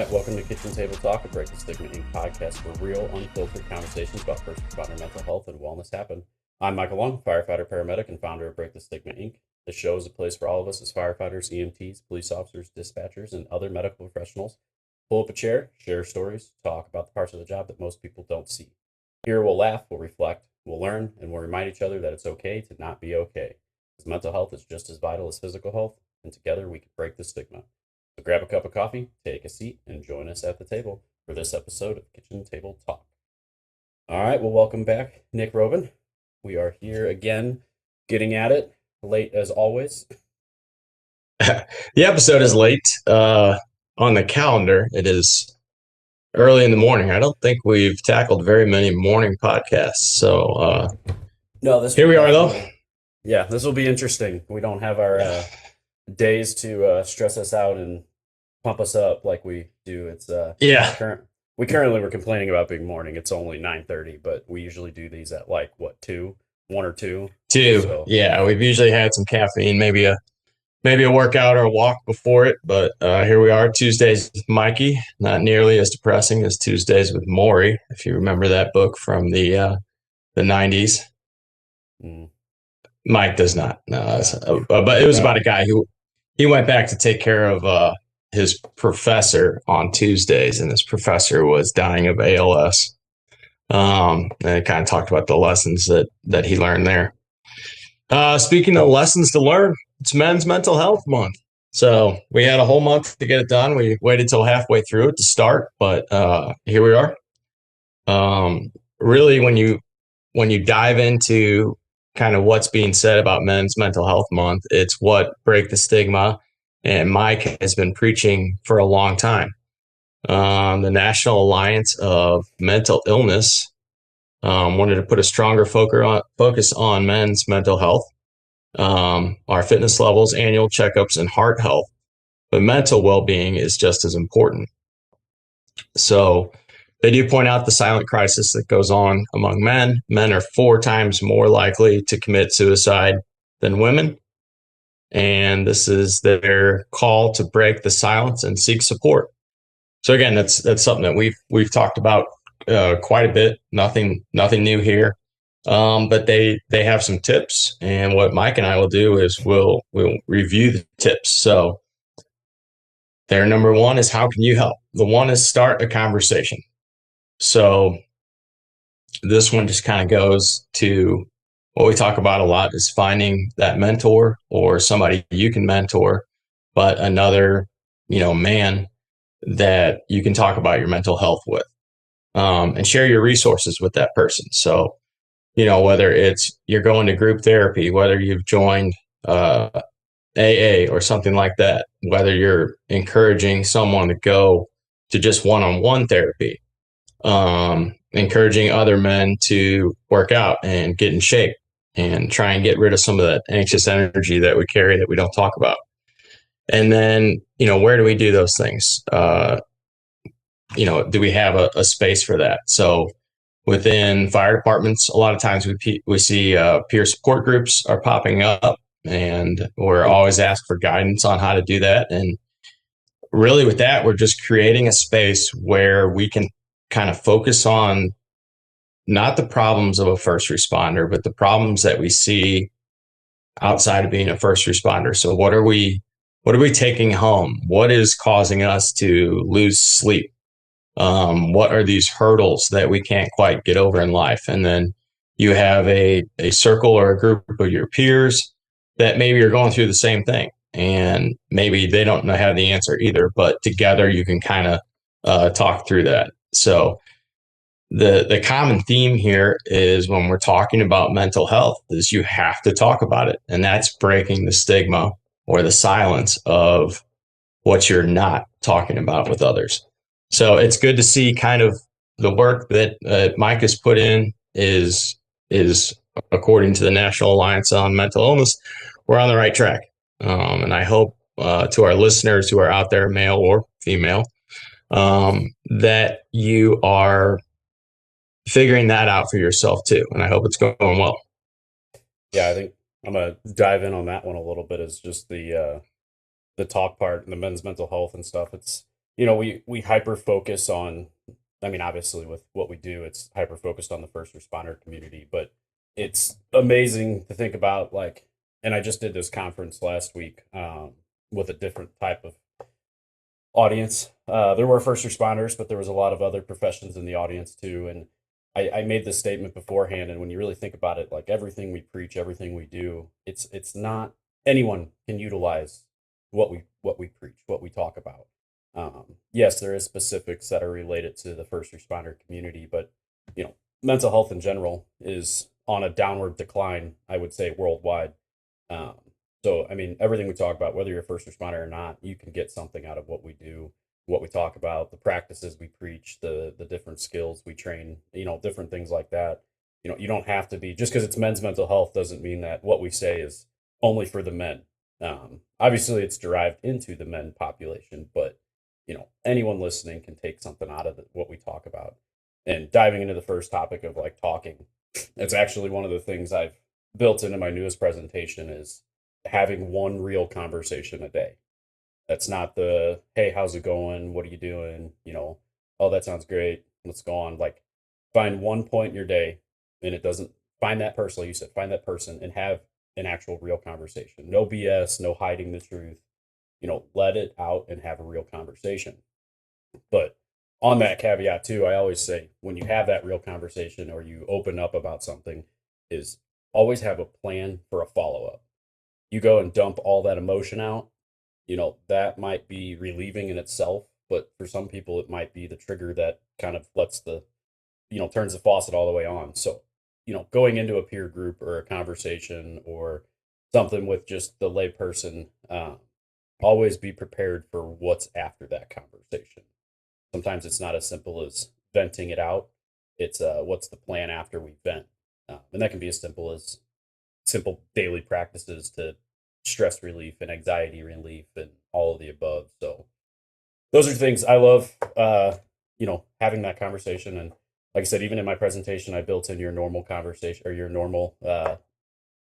right, welcome to Kitchen Table Talk, a Break the Stigma Inc. podcast where real, unfiltered conversations about first responder mental health and wellness happen. I'm Michael Long, firefighter, paramedic, and founder of Break the Stigma Inc. The show is a place for all of us as firefighters, EMTs, police officers, dispatchers, and other medical professionals. Pull up a chair, share stories, talk about the parts of the job that most people don't see. Here we'll laugh, we'll reflect, we'll learn, and we'll remind each other that it's okay to not be okay. Because mental health is just as vital as physical health, and together we can break the stigma. So grab a cup of coffee, take a seat, and join us at the table for this episode of Kitchen Table Talk. All right, well, welcome back, Nick Robin. We are here again, getting at it, late as always. The episode is late. On the calendar, it is early in the morning. I don't think we've tackled very many morning podcasts. So No, this here we are, though. Yeah, this will be interesting. We don't have our days to stress us out and pump us up like we do. It's we currently were complaining about being morning. It's only 9:30, but we usually do these at like what, 1 or 2. So. Yeah, we've usually had some caffeine, maybe a workout or a walk before it, but here we are, Tuesdays with Mikey. Not nearly as depressing as Tuesdays with Maury, if you remember that book from the 90s. Mike does not. No, but it was about a guy who he went back to take care of his professor on Tuesdays, and his professor was dying of ALS. And it kind of talked about the lessons that he learned there. Speaking of lessons to learn, it's Men's Mental Health Month. So we had a whole month to get it done. We waited till halfway through it to start, but here we are. Really, when you dive into kind of what's being said about Men's Mental Health Month, it's what Break the Stigma and Mike has been preaching for a long time. The National Alliance of Mental Illness wanted to put a stronger focus on men's mental health, our fitness levels, annual checkups, and heart health. But mental well-being is just as important. So they do point out the silent crisis that goes on among men. Men are 4 times more likely to commit suicide than women. And this is their call to break the silence and seek support. So again, that's something that we've talked about quite a bit. Nothing new here. But they have some tips, and what Mike and I will do is we'll review the tips. So their number 1 is, how can you help? The 1 is, start a conversation. So this one just kind of goes to what we talk about a lot, is finding that mentor or somebody you can mentor, but another, man that you can talk about your mental health with, and share your resources with that person. So, whether it's you're going to group therapy, whether you've joined AA or something like that, whether you're encouraging someone to go to just one-on-one therapy, encouraging other men to work out and get in shape and try and get rid of some of that anxious energy that we carry that we don't talk about. And then, where do we do those things? Do we have a space for that? So within fire departments, a lot of times we see peer support groups are popping up, and we're always asked for guidance on how to do that. And really with that, we're just creating a space where we can kind of focus on not the problems of a first responder, but the problems that we see outside of being a first responder. So what are we taking home? What is causing us to lose sleep? What are these hurdles that we can't quite get over in life? And then you have a circle or a group of your peers that maybe are going through the same thing, and maybe they don't have the answer either, but together you can kind of talk through that. So the common theme here is, when we're talking about mental health, is you have to talk about it. And that's breaking the stigma or the silence of what you're not talking about with others. So it's good to see kind of the work that Mike has put in is according to the National Alliance on Mental Illness, we're on the right track. And I hope to our listeners who are out there, male or female, that you are figuring that out for yourself too. And I hope it's going well. Yeah, I think I'm going to dive in on that one a little bit, is just the talk part and the men's mental health and stuff. It's we hyper focus on, I mean, obviously with what we do, it's hyper focused on the first responder community, but it's amazing to think about, like, and I just did this conference last week with a different type of audience. There were first responders, but there was a lot of other professions in the audience too. And I made this statement beforehand, and when you really think about it, like everything we preach, everything we do, it's not anyone can utilize what we preach, what we talk about. Yes, there is specifics that are related to the first responder community, but mental health in general is on a downward decline, I would say worldwide. Um, so, I mean, everything we talk about, whether you're a first responder or not, you can get something out of what we do, what we talk about, the practices we preach, the different skills we train, different things like that. You don't have to be, just because it's men's mental health doesn't mean that what we say is only for the men. Obviously, it's derived into the men population, but anyone listening can take something out of what we talk about. And diving into the first topic of like talking, it's actually one of the things I've built into my newest presentation is having one real conversation a day. That's not the, hey, how's it going? What are you doing? Oh, that sounds great. Let's go on. Like, find one point in your day, and it doesn't, find that person, like you said, find that person and have an actual real conversation. No BS, no hiding the truth. Let it out and have a real conversation. But on that caveat too, I always say when you have that real conversation or you open up about something, is always have a plan for a follow up. You go and dump all that emotion out, that might be relieving in itself, but for some people it might be the trigger that kind of lets turns the faucet all the way on. So, going into a peer group or a conversation or something with just the layperson, always be prepared for what's after that conversation. Sometimes it's not as simple as venting it out. It's what's the plan after we vent, and that can be as simple as simple daily practices to stress relief and anxiety relief and all of the above. So those are things I love. Having that conversation, and like I said, even in my presentation, I built in your normal conversation or your normal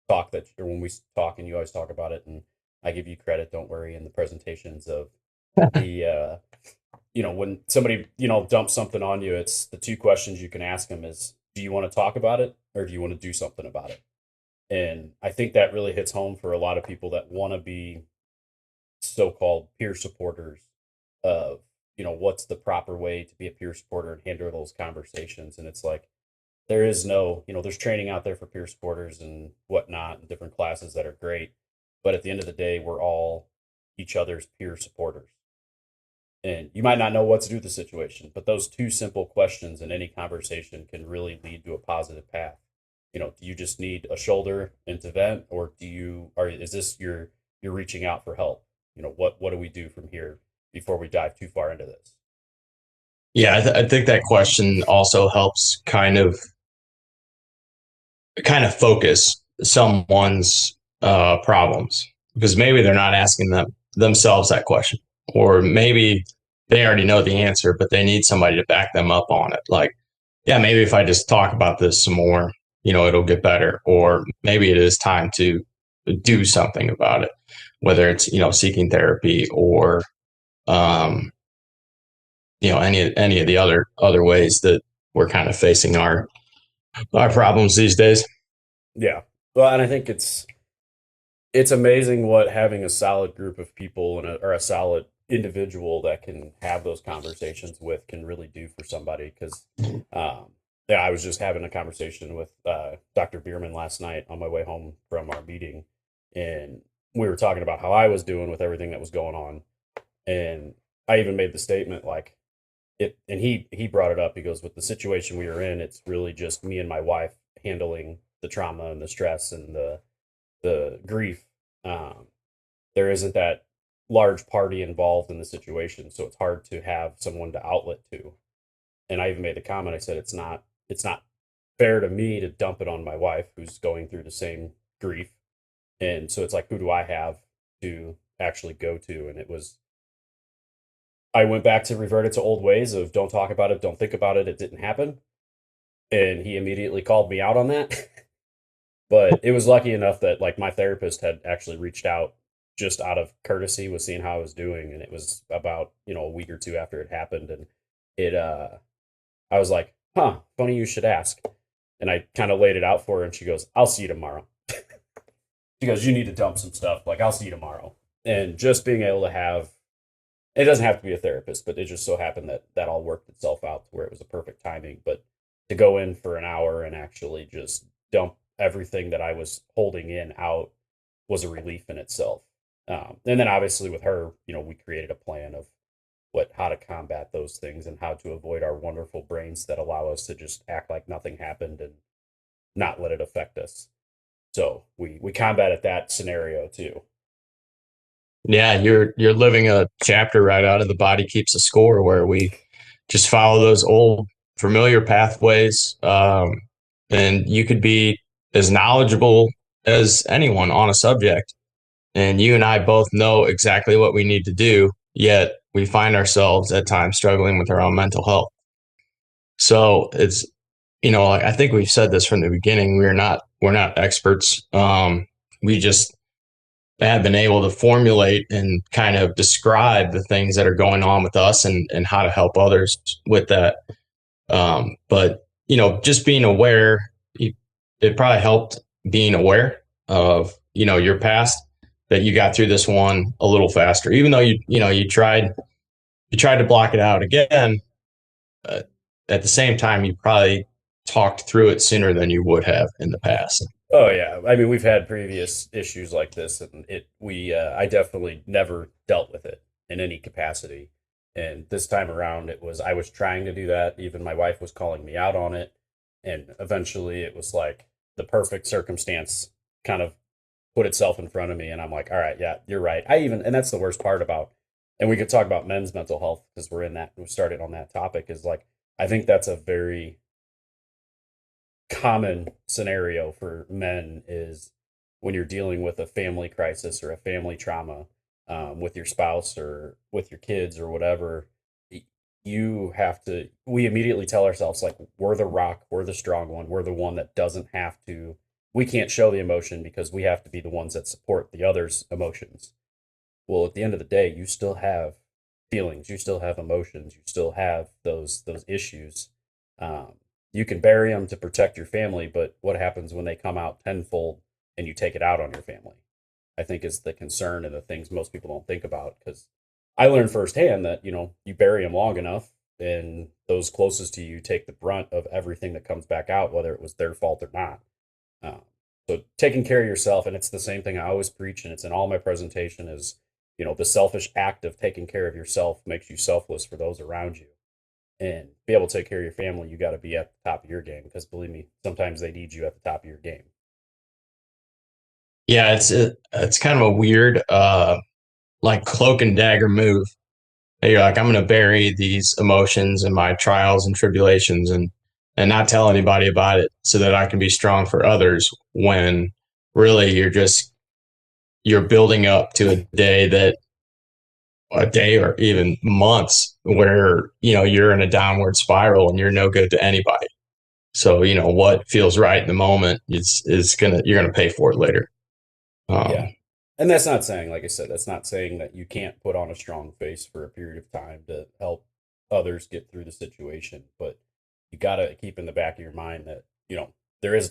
talk that, or when we talk and you always talk about it, and I give you credit. Don't worry in the presentations of the when somebody dumps something on you, it's the two questions you can ask them is, do you want to talk about it or do you want to do something about it? And I think that really hits home for a lot of people that want to be so-called peer supporters of what's the proper way to be a peer supporter and handle those conversations. And it's like there is no, there's training out there for peer supporters and whatnot and different classes that are great, but at the end of the day we're all each other's peer supporters. And you might not know what to do with the situation, but those two simple questions in any conversation can really lead to a positive path. Do you just need a shoulder and to vent, or is this you're reaching out for help? What do we do from here before we dive too far into this? Yeah, I think that question also helps kind of focus someone's problems, because maybe they're not asking themselves that question, or maybe they already know the answer, but they need somebody to back them up on it. Like, yeah, maybe if I just talk about this some more, it'll get better, or maybe it is time to do something about it, whether it's seeking therapy or um, any of the other ways that we're kind of facing our problems these days. Yeah. Well, and I think it's amazing what having a solid group of people or a solid individual that can have those conversations with can really do for somebody. Because yeah, I was just having a conversation with Dr. Bierman last night on my way home from our meeting, and we were talking about how I was doing with everything that was going on, and I even made the statement like it, and he brought it up. He goes, with the situation we are in, it's really just me and my wife handling the trauma and the stress and the grief. Um, there isn't that large party involved in the situation, so it's hard to have someone to outlet to. And I even made the comment. I said it's not fair to me to dump it on my wife who's going through the same grief. And so it's like, who do I have to actually go to? And it was, I went back to reverted to old ways of don't talk about it, don't think about it, it didn't happen. And he immediately called me out on that. But it was lucky enough that like my therapist had actually reached out just out of courtesy, was seeing how I was doing, and it was about, a week or two after it happened, and it I was like, "Huh, funny you should ask." And I kind of laid it out for her, and she goes, "I'll see you tomorrow." She goes, "You need to dump some stuff. Like, I'll see you tomorrow." And just being able to have, it doesn't have to be a therapist, but it just so happened that that all worked itself out to where it was a perfect timing. But to go in for an hour and actually just dump everything that I was holding in out was a relief in itself. And then obviously with her, we created a plan of how to combat those things and how to avoid our wonderful brains that allow us to just act like nothing happened and not let it affect us. So we combated that scenario too. Yeah, you're living a chapter right out of The Body Keeps a Score, where we just follow those old familiar pathways. And you could be as knowledgeable as anyone on a subject, and you and I both know exactly what we need to do, yet we find ourselves at times struggling with our own mental health. So it's, I think we've said this from the beginning. We're not experts. We just have been able to formulate and kind of describe the things that are going on with us, and how to help others with that. But just being aware, it probably helped being aware of your past, that you got through this one a little faster, even though you tried to block it out again. Uh, at the same time, you probably talked through it sooner than you would have in the past. Oh yeah, I mean we've had previous issues like this, and it we I definitely never dealt with it in any capacity. And this time around, it was I was trying to do that. Even my wife was calling me out on it, and eventually it was like the perfect circumstance kind of put itself in front of me, and I'm like, all right, yeah, you're right. And that's the worst part about, and we could talk about men's mental health because we started on that topic. Is like I think that's a very common scenario for men is when you're dealing with a family crisis or a family trauma, with your spouse or with your kids or whatever. You have to, we immediately tell ourselves, like, we're the rock, we're the strong one, we're the one that doesn't have to, we can't show the emotion because we have to be the ones that support the other's emotions. Well, at the end of the day, you still have feelings, you still have emotions, you still have those issues. Um, you can bury them to protect your family, but what happens when they come out tenfold and you take it out on your family? I think is the concern and the things most people don't think about. Because I learned firsthand that you bury them long enough, and those closest to you take the brunt of everything that comes back out, whether it was their fault or not. Um, so taking care of yourself, and it's the same thing I always preach, and it's in all my presentation is, the selfish act of taking care of yourself makes you selfless for those around you. And be able to take care of your family, you got to be at the top of your game because believe me, sometimes they need you at the top of your game. Yeah, it's kind of a weird, like, cloak and dagger move. You're like, I'm going to bury these emotions and my trials and tribulations, and not tell anybody about it so that I can be strong for others, when really you're building up to a day or even months where you're in a downward spiral and you're no good to anybody. So what feels right in the moment is gonna you're gonna pay for it later. Yeah. um And that's not saying, like I said, that's not saying that you can't put on a strong face for a period of time to help others get through the situation. But you got to keep in the back of your mind that,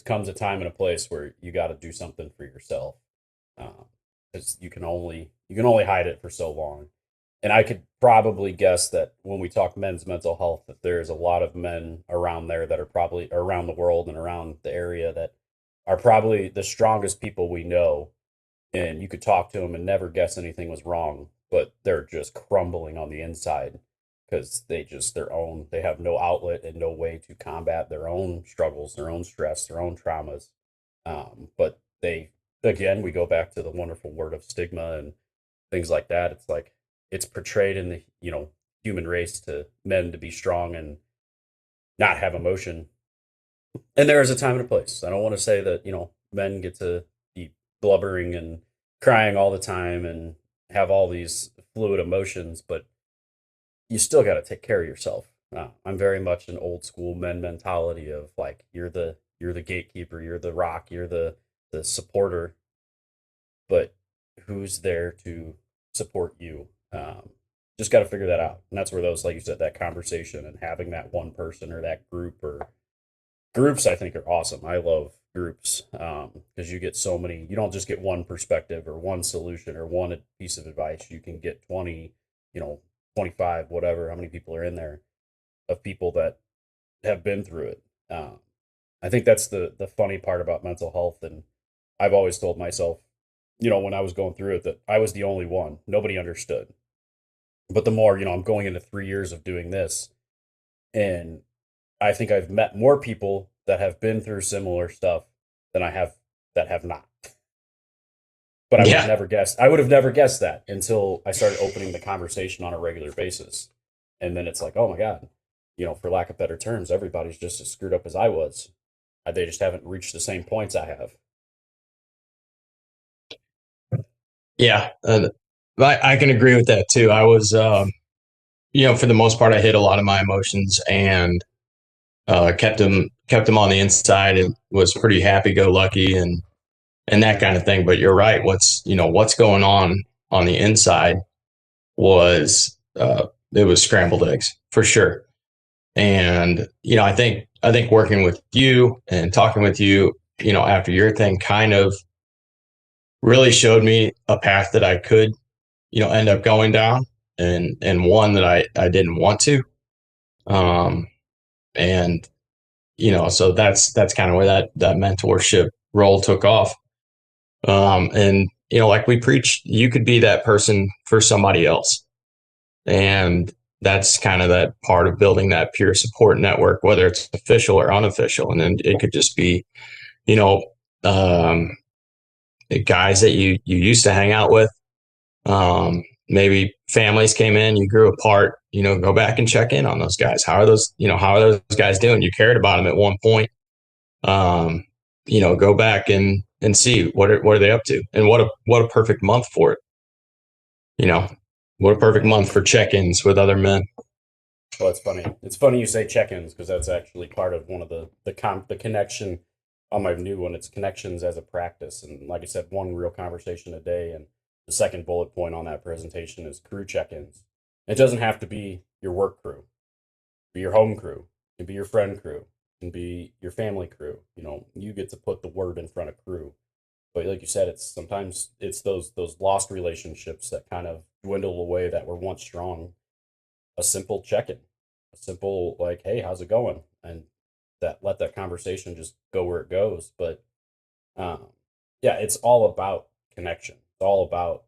comes a time and a place where you got to do something for yourself. Um, because you can only hide it for so long. And I could probably guess that when we talk men's mental health, that there's a lot of men around there that are probably around the world and around the area that are probably the strongest people we know, and you could talk to them and never guess anything was wrong, but they're just crumbling on the inside because they have no outlet and no way to combat their own struggles, their own stress, their own traumas. But again, we go back to the wonderful word of stigma and things like that. It's like it's portrayed in the human race to men to be strong and not have emotion, and there is a time and a place. I don't want to say that men get to be blubbering and crying all the time and have all these fluid emotions, but you still got to take care of yourself. I'm very much an old school men mentality of like you're the gatekeeper, you're the rock, you're the supporter, but who's there to support you. Just got to figure that out. And that's where those, like you said, that conversation and having that one person or that group or groups, I think are awesome. I love groups because you get so many, you don't just get one perspective or one solution or one piece of advice. You can get 20, 25, whatever, how many people are in there of people that have been through it. I think that's the funny part about mental health. And I've always told myself, when I was going through it, that I was the only one. Nobody understood. But the more, I'm going into 3 years of doing this, and I think I've met more people that have been through similar stuff than I have that have not. But I would have Yeah. never guessed. I would have never guessed that until I started opening the conversation on a regular basis. And then it's like, oh my God, for lack of better terms, everybody's just as screwed up as I was. They just haven't reached the same points I have. Yeah. I can agree with that too. I was, for the most part, I hid a lot of my emotions and kept them on the inside and was pretty happy go lucky and that kind of thing. But you're right. What's going on the inside was it was scrambled eggs for sure. And I think working with you and talking with you, after your thing kind of really showed me a path that I could, end up going down and one that I didn't want to. Um and so that's kind of where that mentorship role took off. And like we preach, you could be that person for somebody else. And that's kind of that part of building that peer support network, whether it's official or unofficial. And then it could just be, you know, um, the guys that you used to hang out with. Maybe families came in, you grew apart, go back and check in on those guys. How are those guys doing? You cared about them at one point. Um, go back and see what are they up to, and what a perfect month for it. You know, what a perfect month for check-ins with other men. Well, it's funny. It's funny you say check-ins because that's actually part of one of the connection on my new one. It's connections as a practice, and like I said, one real conversation a day. And the second bullet point on that presentation is crew check-ins. It doesn't have to be your work crew, be your home crew, it can be your friend crew, it can be your family crew. You get to put the word in front of crew. But like you said, it's those lost relationships that kind of dwindle away that were once strong. A simple check-in, a simple like, "Hey, how's it going?" And let that conversation just go where it goes. But um, yeah, it's all about connection. It's all about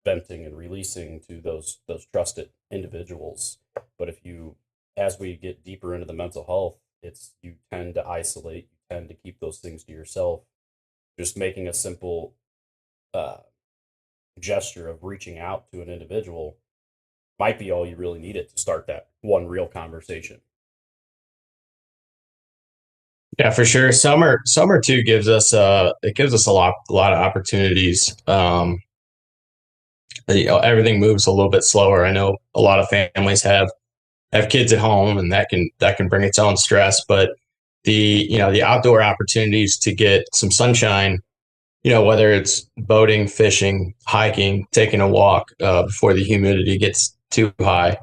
venting and releasing to those trusted individuals. But as we get deeper into the mental health, it's you tend to isolate, you tend to keep those things to yourself. Just making a simple uh, gesture of reaching out to an individual might be all you really needed to start that one real conversation. Yeah, for sure. Summer too gives us a lot of opportunities. Everything moves a little bit slower. I know a lot of families have kids at home, and that can bring its own stress. But the outdoor opportunities to get some sunshine, whether it's boating, fishing, hiking, taking a walk before the humidity gets too high.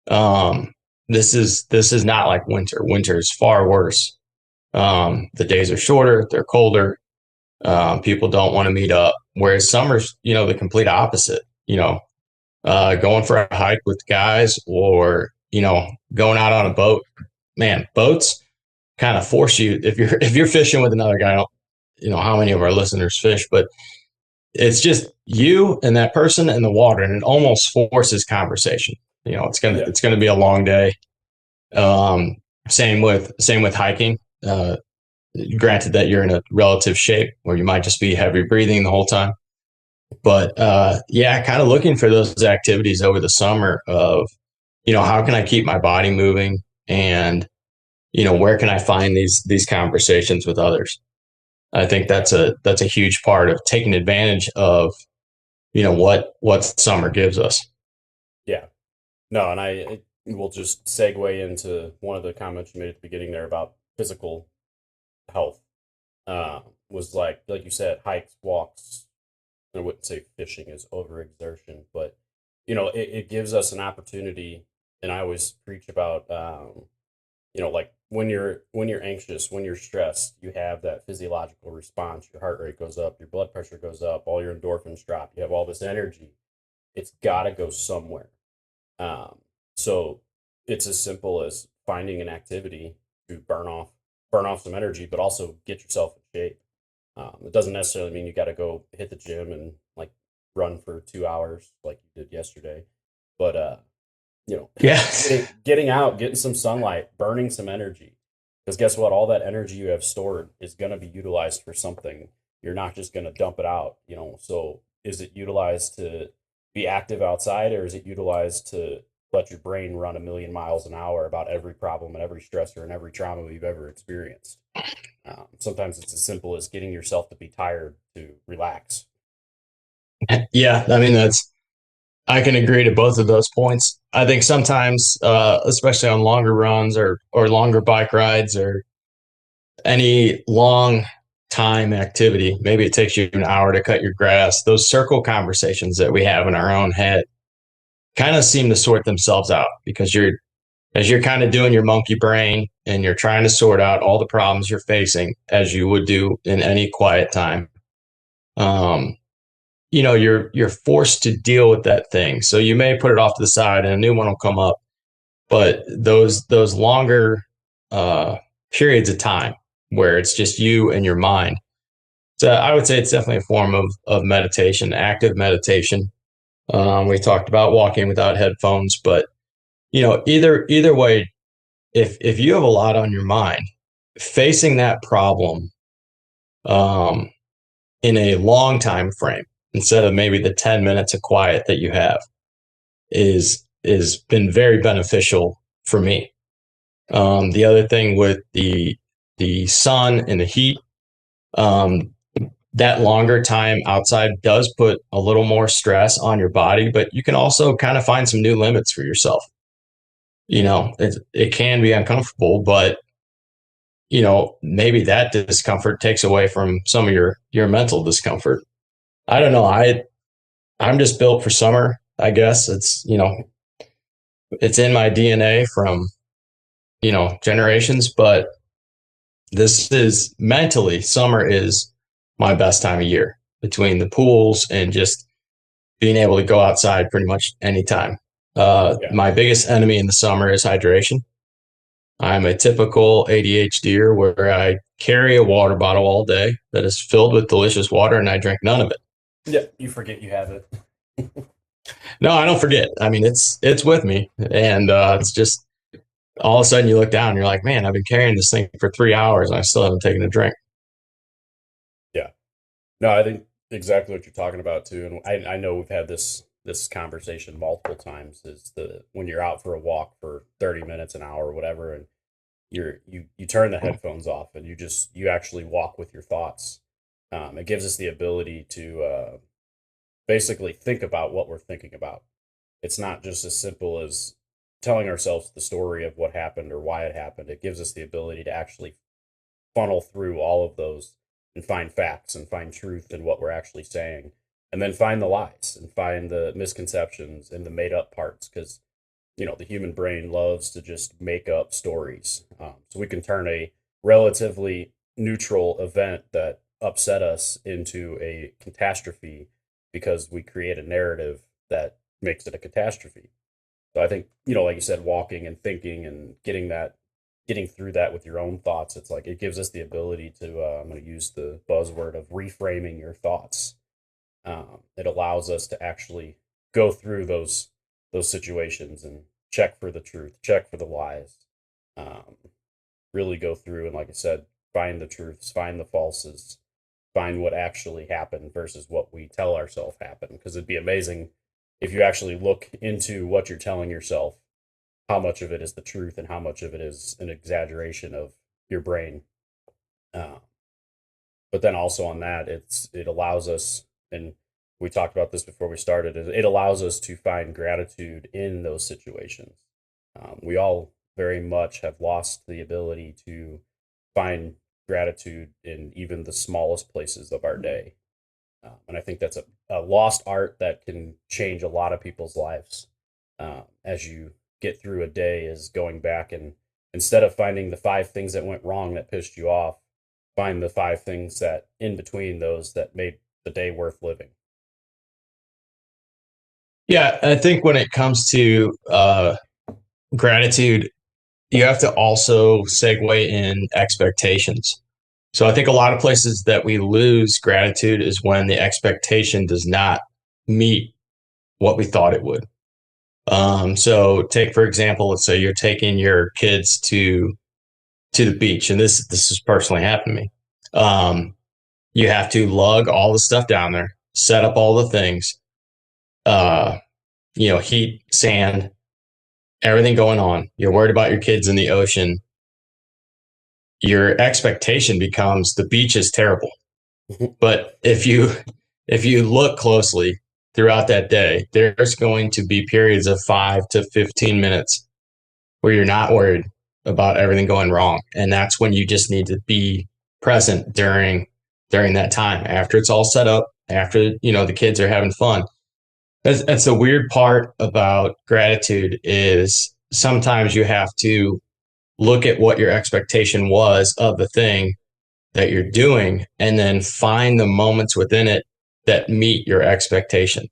Um, this is not like winter. Winter is far worse. The days are shorter, they're colder. People don't want to meet up. Whereas summer's, the complete opposite. Going for a hike with guys, or going out on a boat. Man, boats kind of force you, if you're fishing with another guy. I don't, how many of our listeners fish, but it's just you and that person and the water, and it almost forces conversation. Yeah. It's gonna be a long day. Um, same with hiking. Granted that you're in a relative shape where you might just be heavy breathing the whole time. But yeah, kind of looking for those activities over the summer of, how can I keep my body moving, and, where can I find these conversations with others? I think that's a huge part of taking advantage of, what summer gives us. Yeah. No, and I will just segue into one of the comments you made at the beginning there about physical health. Was like you said, hikes, walks, I wouldn't say fishing is overexertion, but it gives us an opportunity. And I always preach about, like when you're anxious, when you're stressed, you have that physiological response. Your heart rate goes up, your blood pressure goes up, all your endorphins drop. You have all this energy. It's got to go somewhere. Um, so it's as simple as finding an activity to burn off some energy, but also get yourself in shape. It doesn't necessarily mean you got to go hit the gym and like run for 2 hours like you did yesterday, but you know, Yeah. getting out, getting some sunlight, burning some energy. Because guess what? All that energy you have stored is going to be utilized for something. You're not just going to dump it out. So is it utilized to be active outside, or is it utilized to let your brain run a million miles an hour about every problem and every stressor and every trauma you've ever experienced? Sometimes it's as simple as getting yourself to be tired to relax. Yeah. I mean, I can agree to both of those points. I think sometimes, especially on longer runs or longer bike rides or any long time activity, maybe it takes you an hour to cut your grass. Those circle conversations that we have in our own head kind of seem to sort themselves out because as you're kind of doing your monkey brain and you're trying to sort out all the problems you're facing as you would do in any quiet time. Um, you're forced to deal with that thing. So you may put it off to the side and a new one will come up. But those longer uh, periods of time where it's just you and your mind. So I would say it's definitely a form of meditation, active meditation. We talked about walking without headphones, but either way, if you have a lot on your mind, facing that problem um, in a long time frame instead of maybe the 10 minutes of quiet that you have is been very beneficial for me. The other thing with the sun and the heat, um, that longer time outside does put a little more stress on your body, but you can also kind of find some new limits for yourself. It can be uncomfortable, but maybe that discomfort takes away from some of your mental discomfort. I don't know. I'm just built for summer. I guess it's in my DNA from generations, but this is mentally, summer is my best time of year between the pools and just being able to go outside pretty much anytime. Yeah. My biggest enemy in the summer is hydration. I'm a typical ADHDer where I carry a water bottle all day that is filled with delicious water and I drink none of it. Yeah, you forget you have it. No, I don't forget. I mean, it's with me, and it's just all of a sudden you look down and you're like, man, I've been carrying this thing for 3 hours and I still haven't taken a drink. Yeah. No, I think exactly what you're talking about too, and I know we've had this conversation multiple times. Is the when you're out for a walk for 30 minutes, an hour, whatever, and you turn the headphones off and you actually walk with your thoughts. It gives us the ability to basically think about what we're thinking about. It's not just as simple as telling ourselves the story of what happened or why it happened. It gives us the ability to actually funnel through all of those and find facts and find truth in what we're actually saying, and then find the lies and find the misconceptions and the made up parts, because the human brain loves to just make up stories. So we can turn a relatively neutral event that upset us into a catastrophe because we create a narrative that makes it a catastrophe. So I think, like you said, walking and thinking and getting through that with your own thoughts, it's like it gives us the ability to, I'm going to use the buzzword of reframing your thoughts. It allows us to actually go through those situations and check for the truth, check for the lies, um, really go through and, like I said, find the truths, find the falses, find what actually happened versus what we tell ourselves happened. Because it'd be amazing if you actually look into what you're telling yourself, how much of it is the truth and how much of it is an exaggeration of your brain. Uh, but then also on that, it allows us, and we talked about this before we started, it allows us to find gratitude in those situations. We all very much have lost the ability to find gratitude in even the smallest places of our day. And I think that's a lost art that can change a lot of people's lives. As you get through a day, is going back and instead of finding the five things that went wrong that pissed you off, find the five things that in between those that made the day worth living. Yeah, I think when it comes to gratitude, you have to also segue in expectations. So I think a lot of places that we lose gratitude is when the expectation does not meet what we thought it would. So take for example, let's say you're taking your kids to the beach, and this has personally happened to me. You have to lug all the stuff down there, set up all the things, uh, heat, sand, everything going on. You're worried about your kids in the ocean. Your expectation becomes the beach is terrible. But if you look closely throughout that day, there's going to be periods of 5 to 15 minutes where you're not worried about everything going wrong. And that's when you just need to be present during that time after it's all set up, after the kids are having fun. That's the weird part about gratitude is sometimes you have to look at what your expectation was of the thing that you're doing and then find the moments within it that meet your expectation.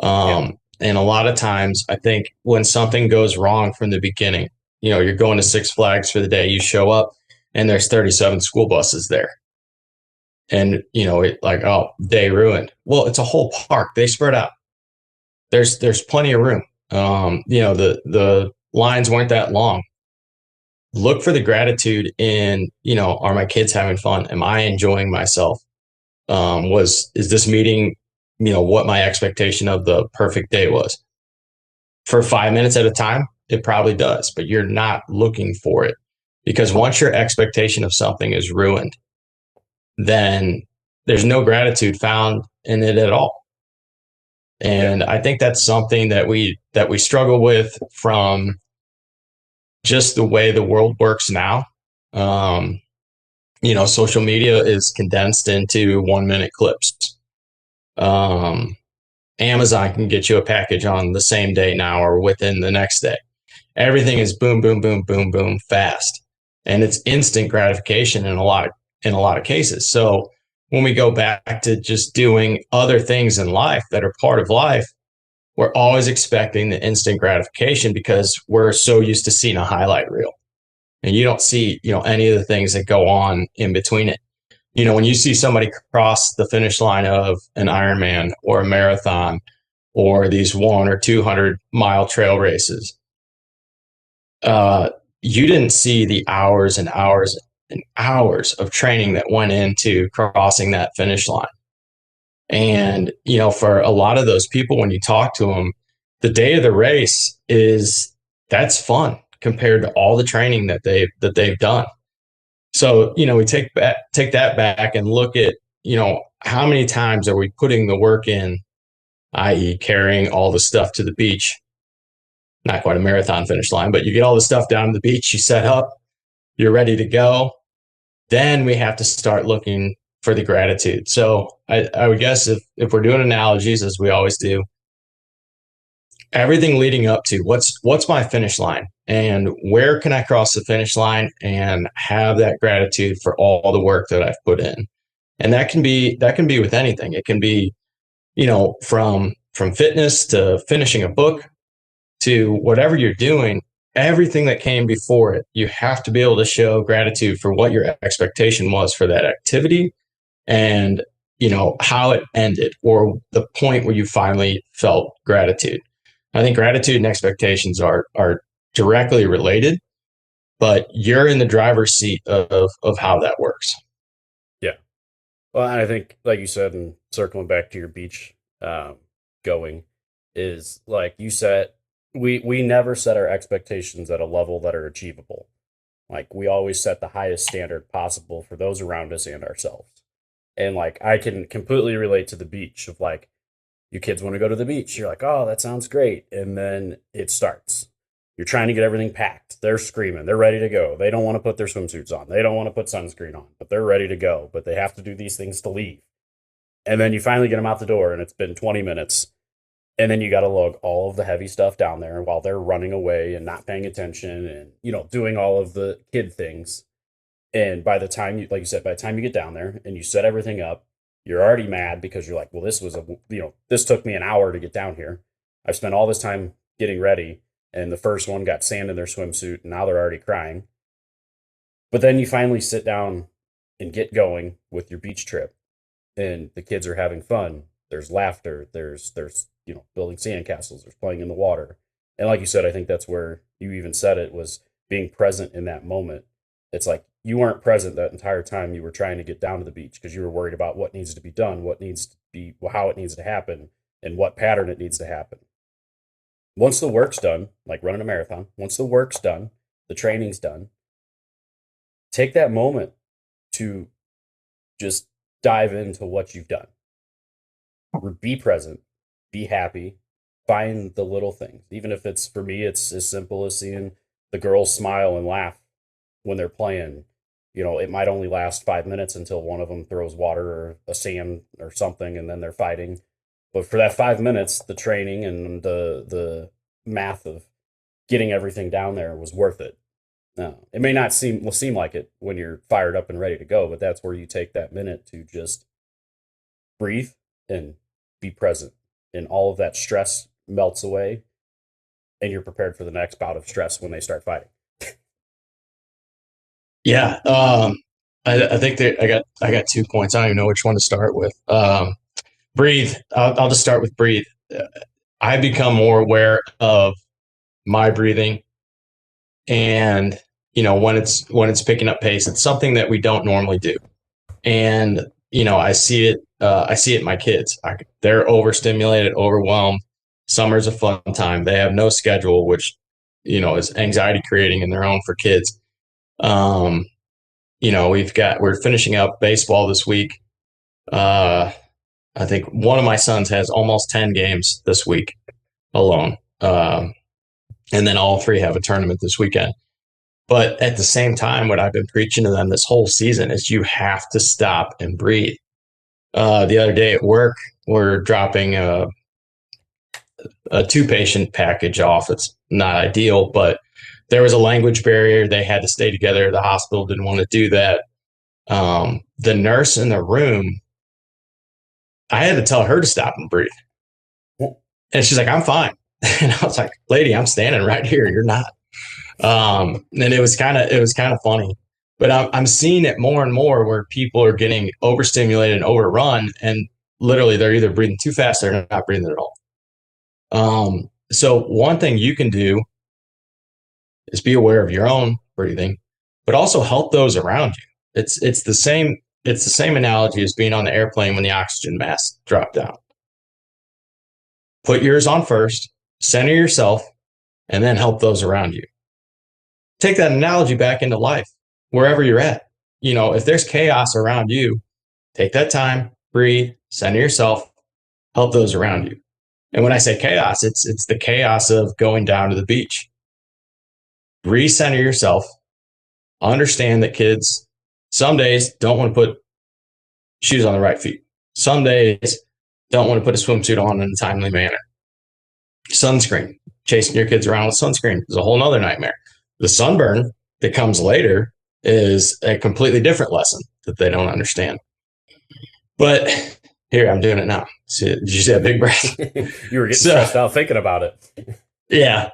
Yeah. And a lot of times, I think when something goes wrong from the beginning, you're going to Six Flags for the day, you show up and there's 37 school buses there. And, it like, oh, day ruined. Well, it's a whole park. They spread out. There's plenty of room. The lines weren't that long. Look for the gratitude in, are my kids having fun? Am I enjoying myself? Is this meeting, what my expectation of the perfect day was? For 5 minutes at a time, it probably does, but you're not looking for it because once your expectation of something is ruined, then there's no gratitude found in it at all. And I think that's something that we struggle with from just the way the world works now. Social media is condensed into 1 minute clips. Amazon can get you a package on the same day now or within the next day. Everything is boom, boom, boom, boom, boom, fast, and it's instant gratification in a lot of cases. So when we go back to just doing other things in life that are part of life, we're always expecting the instant gratification because we're so used to seeing a highlight reel, and you don't see any of the things that go on in between it. When you see somebody cross the finish line of an Ironman or a marathon or these 100 or 200-mile trail races, you didn't see the hours and hours and hours of training that went into crossing that finish line. And, for a lot of those people, when you talk to them, the day of the race that's fun compared to all the training that they've done. So, we take that back and look at, how many times are we putting the work in, i.e. carrying all the stuff to the beach? Not quite a marathon finish line, but you get all the stuff down to the beach, you set up, you're ready to go. Then we have to start looking for the gratitude. So I would guess if we're doing analogies, as we always do, everything leading up to what's my finish line and where can I cross the finish line and have that gratitude for all the work that I've put in. And that can be with anything. It can be, from fitness to finishing a book to whatever you're doing, everything that came before it, you have to be able to show gratitude for what your expectation was for that activity and, how it ended or the point where you finally felt gratitude. I think gratitude and expectations are directly related, but you're in the driver's seat of how that works. Yeah. Well, and I think, like you said, and circling back to your beach going, is like you said, we never set our expectations at a level that are achievable. Like we always set the highest standard possible for those around us and ourselves. And like I can completely relate to the beach of like, you kids want to go to the beach. You're like, oh, that sounds great. And then it starts. You're trying to get everything packed. They're screaming. They're ready to go. They don't want to put their swimsuits on. They don't want to put sunscreen on, but they're ready to go. But they have to do these things to leave. And then you finally get them out the door, and it's been 20 minutes. And then you got to lug all of the heavy stuff down there while they're running away and not paying attention and, doing all of the kid things. And by the time you, like you said, by the time you get down there and you set everything up, you're already mad because you're like, well, this took me an hour to get down here. I've spent all this time getting ready, and the first one got sand in their swimsuit, and now they're already crying. But then you finally sit down and get going with your beach trip, and the kids are having fun. There's laughter. There's building sandcastles. There's playing in the water. And like you said, I think that's where you even said it was being present in that moment. It's like you weren't present that entire time you were trying to get down to the beach because you were worried about what needs to be done, what needs to be, how it needs to happen, and what pattern it needs to happen. Once the work's done, like running a marathon, once the work's done, the training's done, take that moment to just dive into what you've done. Be present, be happy, find the little things. Even if it's, for me, it's as simple as seeing the girls smile and laugh when they're playing. It might only last 5 minutes until one of them throws water or a sand or something, and then they're fighting. But for that 5 minutes, the training and the math of getting everything down there was worth it. No, it may not seem like it when you're fired up and ready to go, but that's where you take that minute to just breathe and be present, and all of that stress melts away, and you're prepared for the next bout of stress when they start fighting. Yeah. I think that I got 2 points. I don't even know which one to start with. Breathe. I'll just start with breathe. I become more aware of my breathing, and when it's picking up pace. It's something that we don't normally do, and I see it. I see it in my kids. They're overstimulated, overwhelmed. Summer's a fun time. They have no schedule, which is anxiety creating in their own for kids. We're finishing up baseball this week. I think one of my sons has almost 10 games this week alone. And then all 3 have a tournament this weekend. But at the same time, what I've been preaching to them this whole season is you have to stop and breathe. The other day at work, we're dropping a 2-patient package off. It's not ideal, but there was a language barrier. They had to stay together. The hospital didn't want to do that. The nurse in the room, I had to tell her to stop and breathe. And she's like, I'm fine. And I was like, lady, I'm standing right here. You're not. And it was kind of funny, but I'm seeing it more and more where people are getting overstimulated and overrun, and literally they're either breathing too fast or not breathing at all. So one thing you can do is be aware of your own breathing, but also help those around you. It's the same analogy as being on the airplane when the oxygen mask dropped down. Put yours on first, center yourself, and then help those around you. Take that analogy back into life, wherever you're at. If there's chaos around you, take that time, breathe, center yourself, help those around you. And when I say chaos, it's the chaos of going down to the beach. Recenter yourself. Understand that kids some days don't want to put shoes on the right feet. Some days don't want to put a swimsuit on in a timely manner. Sunscreen. Chasing your kids around with sunscreen is a whole nother nightmare. The sunburn that comes later is a completely different lesson that they don't understand. But here, I'm doing it now. Did you see that big breath? You were getting stressed out thinking about it. Yeah.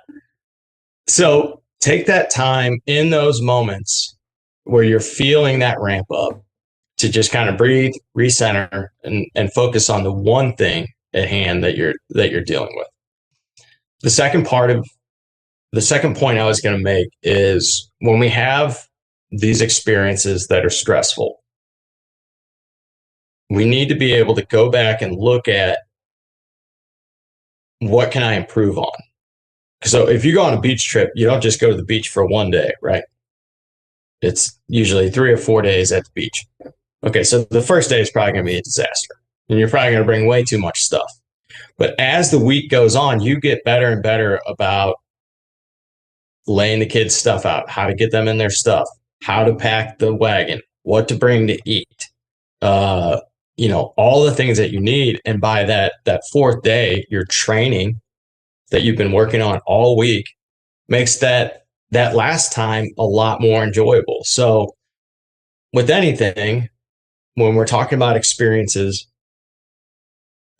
So take that time in those moments where you're feeling that ramp up to just kind of breathe, recenter, and focus on the one thing at hand that you're dealing with. The second point I was going to make is when we have these experiences that are stressful, we need to be able to go back and look at what can I improve on. So if you go on a beach trip, you don't just go to the beach for one day, right? It's usually 3 or 4 days at the beach. Okay, so the first day is probably going to be a disaster, and you're probably going to bring way too much stuff. But as the week goes on, you get better and better about laying the kids' stuff out, how to get them in their stuff, how to pack the wagon, what to bring to eat, all the things that you need. And by that fourth day, your training that you've been working on all week makes that last time a lot more enjoyable. So with anything, when we're talking about experiences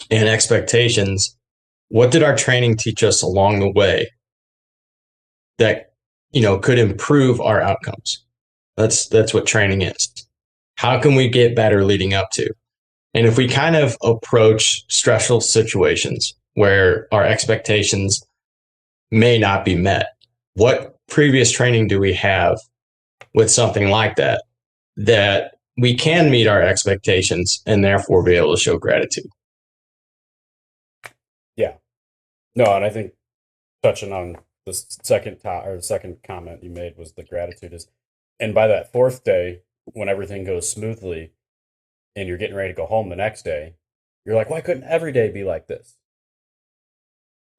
and expectations, what did our training teach us along the way that could improve our outcomes? That's what training is. How can we get better leading up to? And if we kind of approach stressful situations where our expectations may not be met, what previous training do we have with something like that we can meet our expectations and therefore be able to show gratitude? Yeah. No, and I think touching on the second comment you made was the gratitude is, and by that fourth day, when everything goes smoothly and you're getting ready to go home the next day, you're like, why couldn't every day be like this?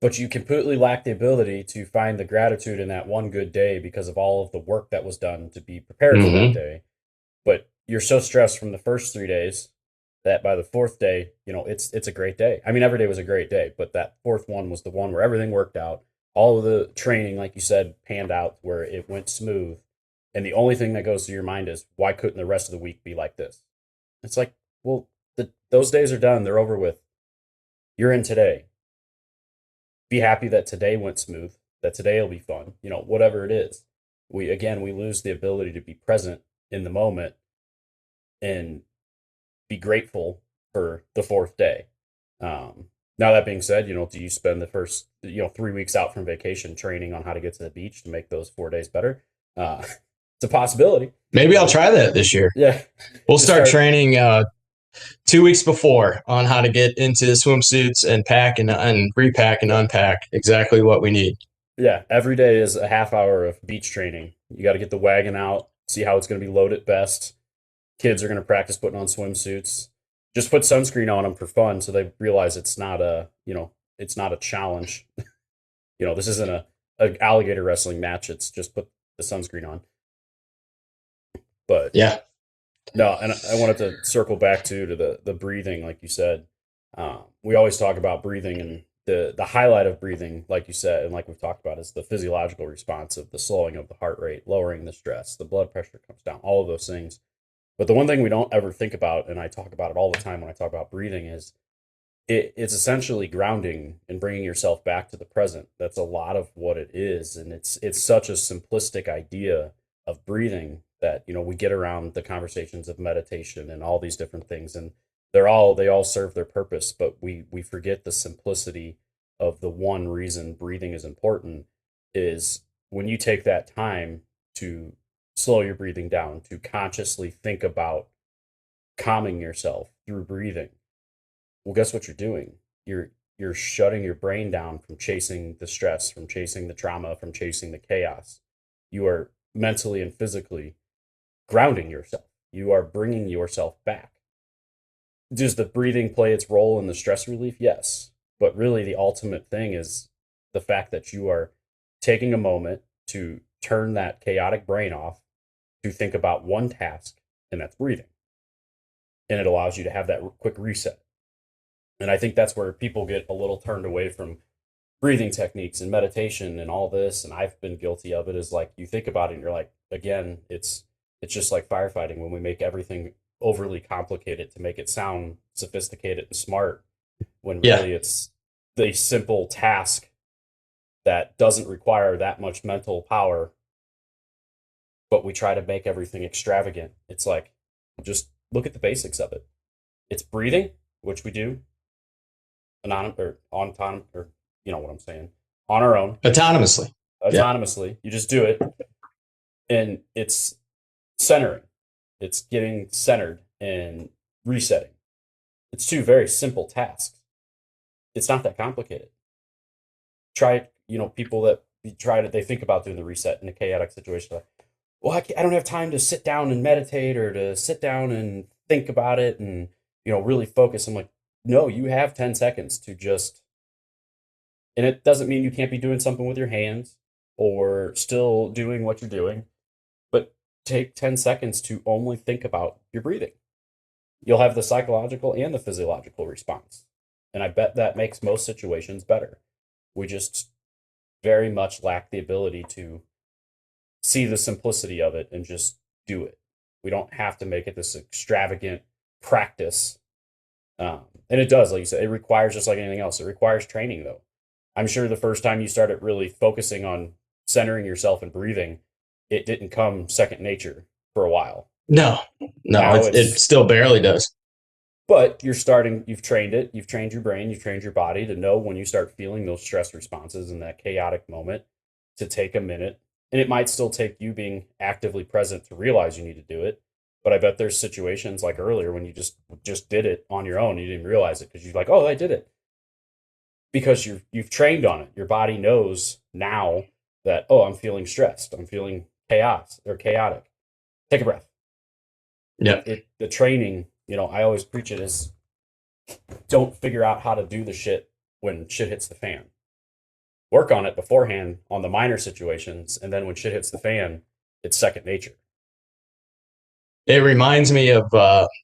But you completely lack the ability to find the gratitude in that one good day because of all of the work that was done to be prepared for that day. But you're so stressed from the first 3 days that by the fourth day, it's a great day. I mean, every day was a great day, but that fourth one was the one where everything worked out. All of the training, like you said, panned out where it went smooth. And the only thing that goes through your mind is, why couldn't the rest of the week be like this? It's like, well, those days are done. They're over with. You're in today. Be happy that today went smooth, that today will be fun, whatever it is. We lose the ability to be present in the moment and be grateful for the fourth day. Now that being said, do you spend the first 3 weeks out from vacation training on how to get to the beach to make those 4 days better? It's a possibility. Maybe I'll try that this year. Yeah, we'll start training 2 weeks before on how to get into the swimsuits and pack and repack and unpack exactly what we need. Yeah, every day is a half hour of beach training. You got to get the wagon out, see how it's going to be loaded best. Kids are going to practice putting on swimsuits. Just put sunscreen on them for fun, so they realize it's not a challenge. This isn't a alligator wrestling match. It's just put the sunscreen on. But yeah, no, and I wanted to circle back to the breathing, like you said. We always talk about breathing, and the highlight of breathing, like you said, and like we've talked about, is the physiological response of the slowing of the heart rate, lowering the stress, the blood pressure comes down, all of those things. But the one thing we don't ever think about, and I talk about it all the time when I talk about breathing, is it's essentially grounding and bringing yourself back to the present. That's a lot of what it is, and it's such a simplistic idea of breathing that we get around the conversations of meditation and all these different things, and they all serve their purpose, but we forget the simplicity of the one reason breathing is important is when you take that time to slow your breathing down, to consciously think about calming yourself through breathing. Well, guess what you're doing? You're shutting your brain down from chasing the stress, from chasing the trauma, from chasing the chaos. You are mentally and physically grounding yourself. You are bringing yourself back. Does the breathing play its role in the stress relief? Yes. But really, the ultimate thing is the fact that you are taking a moment to turn that chaotic brain off to think about one task, and that's breathing. And it allows you to have that quick reset. And I think that's where people get a little turned away from breathing techniques and meditation and all this. And I've been guilty of it, is like, you think about it and you're like, again, it's just like firefighting when we make everything overly complicated to make it sound sophisticated and smart, when really it's the simple task that doesn't require that much mental power, but we try to make everything extravagant. It's like, just look at the basics of it. It's breathing, which we do on our own. Autonomously. You just do it. And it's centering. It's getting centered and resetting. It's two very simple tasks. It's not that complicated. Try, people that they think about doing the reset in a chaotic situation. Like, well, I don't have time to sit down and meditate, or to sit down and think about it and, really focus. I'm like, no, you have 10 seconds to just, and it doesn't mean you can't be doing something with your hands or still doing what you're doing, but take 10 seconds to only think about your breathing. you'll have the psychological and the physiological response. And I bet that makes most situations better. We just very much lack the ability to see the simplicity of it and just do it. We don't have to make it this extravagant practice. And it does, like you said, it requires, just like anything else, it requires training, though. I'm sure the first time you started really focusing on centering yourself and breathing, it didn't come second nature for a while. No, no, Now it it's, still barely does. but you've trained it, you've trained your brain, you've trained your body to know when you start feeling those stress responses in that chaotic moment to take a minute. And it might still take you being actively present to realize you need to do it. But I bet there's situations like earlier when you just did it on your own. You didn't realize it because you're like, oh, I did it. Because you've trained on it. Your body knows now that, oh, I'm feeling stressed. I'm feeling chaos or chaotic. Take a breath. Yep. The training, I always preach it is don't figure out how to do the shit when shit hits the fan. Work on it beforehand on the minor situations, and then when shit hits the fan, it's second nature. It reminds me of,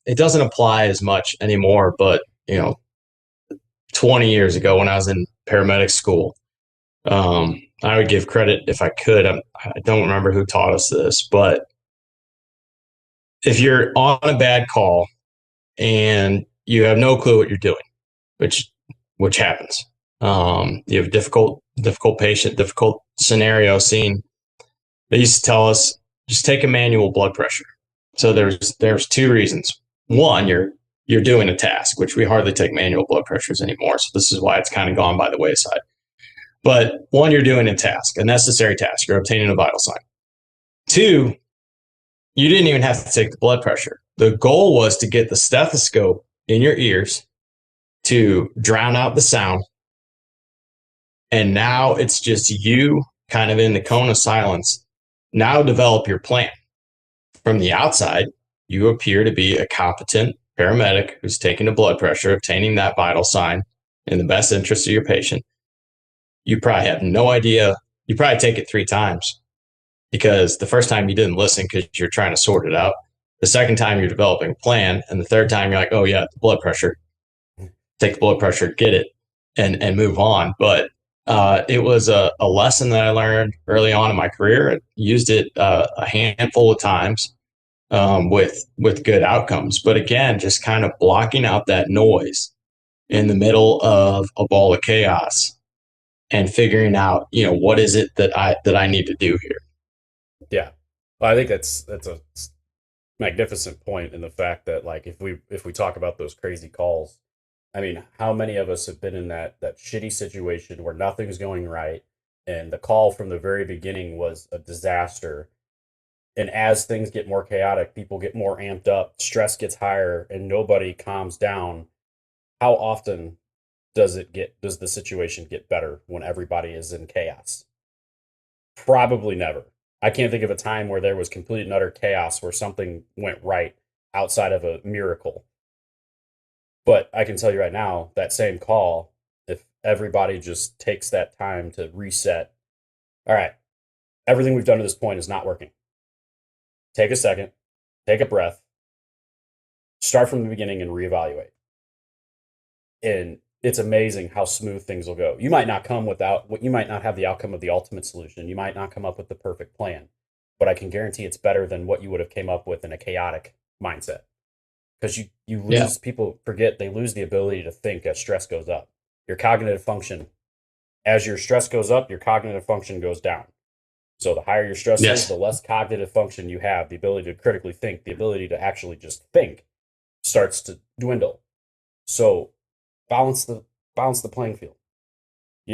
it doesn't apply as much anymore, but 20 years ago when I was in paramedic school, I would give credit if I could. I don't remember who taught us this, but if you're on a bad call and you have no clue what you're doing, which happens, you have a difficult patient, difficult scenario scene. They used to tell us just take a manual blood pressure. So there's two reasons. One, you're doing a task, which we hardly take manual blood pressures anymore. So this is why it's kind of gone by the wayside. But one, you're doing a task, a necessary task. You're obtaining a vital sign. Two, you didn't even have to take the blood pressure. The goal was to get the stethoscope in your ears to drown out the sound. And now it's just you kind of in the cone of silence. Now develop your plan. From the outside, you appear to be a competent paramedic who's taking a blood pressure, obtaining that vital sign in the best interest of your patient. You probably have no idea. You probably take it 3 times because the first time you didn't listen because you're trying to sort it out. The second time you're developing a plan. And the third time you're like, oh yeah, the blood pressure. Take the blood pressure, get it, and move on. But it was a lesson that I learned early on in my career. I used it a handful of times with good outcomes. But again, just kind of blocking out that noise in the middle of a ball of chaos and figuring out, what is it that I need to do here. Yeah, well, I think that's a magnificent point in the fact that, like, if we talk about those crazy calls, I mean, how many of us have been in that shitty situation where nothing's going right, and the call from the very beginning was a disaster, and as things get more chaotic, people get more amped up, stress gets higher, and nobody calms down. How often does the situation get better when everybody is in chaos? Probably never. I can't think of a time where there was complete and utter chaos where something went right outside of a miracle. But I can tell you right now, that same call, if everybody just takes that time to reset, all right, everything we've done to this point is not working. Take a second, take a breath, start from the beginning and reevaluate. And it's amazing how smooth things will go. You might not have the outcome of the ultimate solution. You might not come up with the perfect plan, but I can guarantee it's better than what you would have came up with in a chaotic mindset. Because you lose, people forget they lose the ability to think as stress goes up. Your cognitive function, as your stress goes up, your cognitive function goes down. So the higher your stress is, the less cognitive function you have. The ability to critically think, the ability to actually just think, starts to dwindle. So balance the playing field.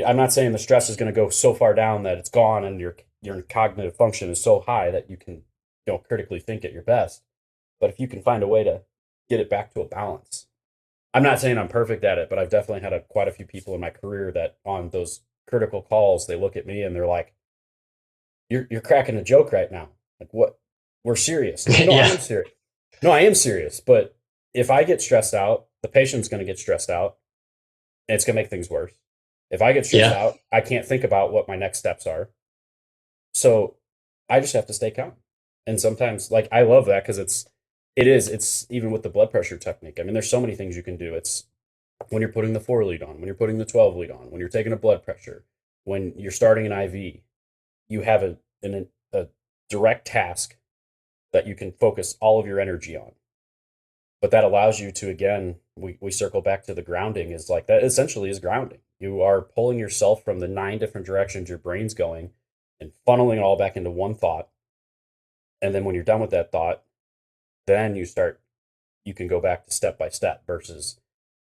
I'm not saying the stress is going to go so far down that it's gone and your cognitive function is so high that you can critically think at your best. But if you can find a way to get it back to a balance. I'm not saying I'm perfect at it, but I've definitely had quite a few people in my career that on those critical calls, they look at me and they're like, you're cracking a joke right now. Like, what? We're serious. Like, no, I am serious. No, I am serious. But if I get stressed out, the patient's going to get stressed out and it's going to make things worse. If I get stressed out, I can't think about what my next steps are. So I just have to stay calm. And sometimes, like, I love that because It is. It's even with the blood pressure technique. I mean, there's so many things you can do. It's when you're putting the 4 lead on, when you're putting the 12 lead on, when you're taking a blood pressure, when you're starting an IV, you have a direct task that you can focus all of your energy on. But that allows you to, again, we circle back to the grounding, is like that essentially is grounding. You are pulling yourself from the 9 different directions your brain's going and funneling it all back into one thought. And then when you're done with that thought, then you can go back to step by step versus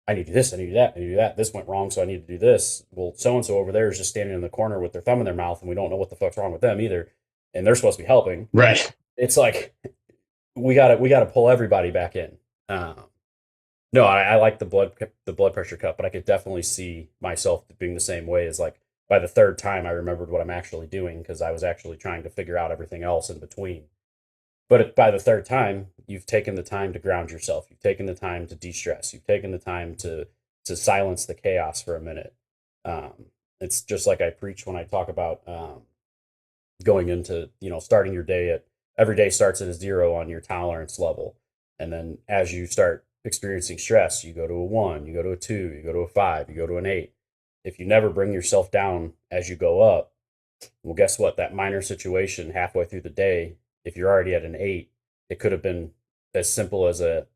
I need to do this, I need to do that, I need to do that. This went wrong, so I need to do this. Well, so and so over there is just standing in the corner with their thumb in their mouth, and we don't know what the fuck's wrong with them either. And they're supposed to be helping. Right. It's like we gotta pull everybody back in. No, I like the blood pressure cup, but I could definitely see myself being the same way. As like by the third time, I remembered what I'm actually doing because I was actually trying to figure out everything else in between. But by the third time, you've taken the time to ground yourself. You've taken the time to de-stress. You've taken the time to silence the chaos for a minute. It's just like I preach when I talk about going into, starting your day at every day starts at a 0 on your tolerance level. And then as you start experiencing stress, you go to a 1, you go to a 2, you go to a 5, you go to an 8. If you never bring yourself down as you go up, well, guess what? That minor situation halfway through the day, if you're already at an 8, it could have been as simple as a